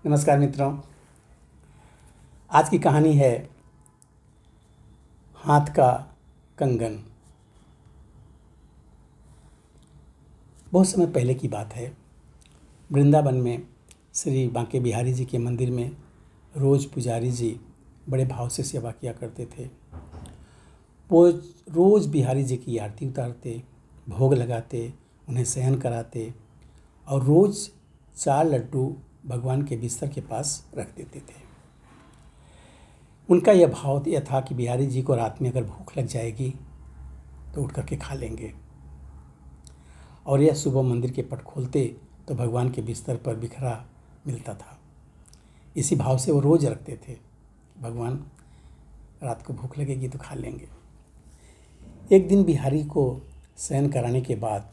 नमस्कार मित्रों। आज की कहानी है हाथ का कंगन। बहुत समय पहले की बात है। वृंदावन में श्री बांके बिहारी जी के मंदिर में रोज पुजारी जी बड़े भाव से सेवा किया करते थे। वो रोज बिहारी जी की आरती उतारते, भोग लगाते, उन्हें शयन कराते और रोज 4 लड्डू भगवान के बिस्तर के पास रख देते थे। उनका यह भाव यह था कि बिहारी जी को रात में अगर भूख लग जाएगी तो उठ करके खा लेंगे, और यह सुबह मंदिर के पट खोलते तो भगवान के बिस्तर पर बिखरा मिलता था। इसी भाव से वो रोज रखते थे, भगवान रात को भूख लगेगी तो खा लेंगे। एक दिन बिहारी को शयन कराने के बाद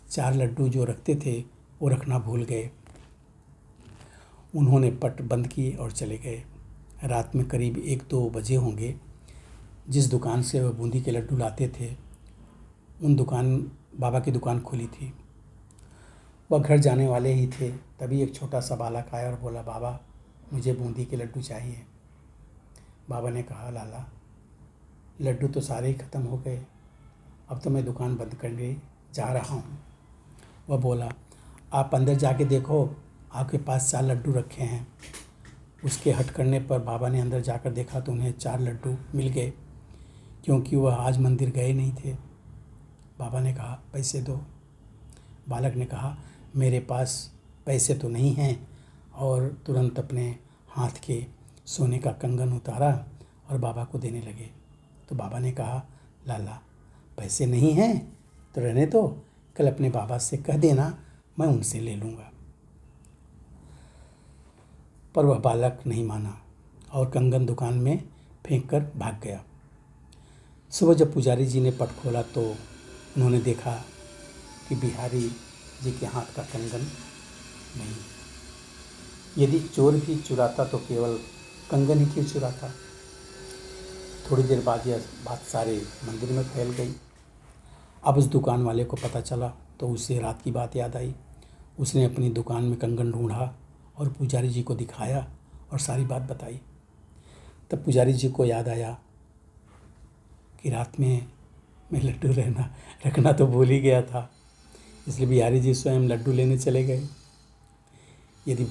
4 लड्डू जो रखते थे वो रखना भूल गए। उन्होंने पट बंद किए और चले गए। रात में करीब 1-2 बजे होंगे। जिस दुकान से वह बूंदी के लड्डू लाते थे उन बाबा की दुकान खुली थी। वह घर जाने वाले ही थे, तभी एक छोटा सा बालक आया और बोला, बाबा मुझे बूंदी के लड्डू चाहिए। बाबा ने कहा, लाला लड्डू तो सारे ही ख़त्म हो गए, अब तो मैं दुकान बंद करने जा रहा हूँ। वह बोला, आप अंदर जाके देखो, आपके पास 4 लड्डू रखे हैं। उसके हट करने पर बाबा ने अंदर जाकर देखा तो उन्हें 4 लड्डू मिल गए, क्योंकि वह आज मंदिर गए नहीं थे। बाबा ने कहा, पैसे दो। बालक ने कहा, मेरे पास पैसे तो नहीं हैं, और तुरंत अपने हाथ के सोने का कंगन उतारा और बाबा को देने लगे। तो बाबा ने कहा, लाला पैसे नहीं हैं तो रहने दो, कल अपने बाबा से कह देना, मैं उनसे ले लूँगा। पर वह बालक नहीं माना और कंगन दुकान में फेंक कर भाग गया। सुबह जब पुजारी जी ने पट खोला तो उन्होंने देखा कि बिहारी जी के हाथ का कंगन नहीं। यदि चोर भी चुराता तो केवल कंगन ही क्यों चुराता। थोड़ी देर बाद यह बात सारे मंदिर में फैल गई। अब उस दुकान वाले को पता चला तो उसे रात की बात याद आई। उसने अपनी दुकान में कंगन ढूंढा और पुजारी जी को दिखाया और सारी बात बताई। तब पुजारी जी को याद आया कि रात में मैं लड्डू रखना तो भूल ही गया था, इसलिए बिहारी जी स्वयं लड्डू लेने चले गए। यदि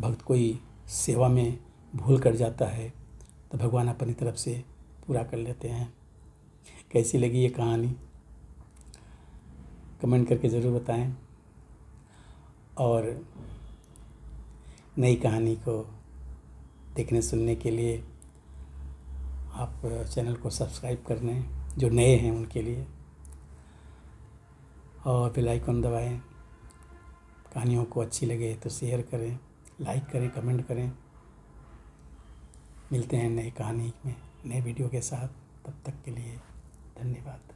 भक्त कोई सेवा में भूल कर जाता है तो भगवान अपनी तरफ से पूरा कर लेते हैं। कैसी लगी ये कहानी कमेंट करके ज़रूर बताएं, और नई कहानी को देखने सुनने के लिए आप चैनल को सब्सक्राइब कर लें, जो नए हैं उनके लिए, और बेल आइकन दबाएं। कहानियों को अच्छी लगे तो शेयर करें, लाइक करें, कमेंट करें। मिलते हैं नई कहानी में नए वीडियो के साथ। तब तक के लिए धन्यवाद।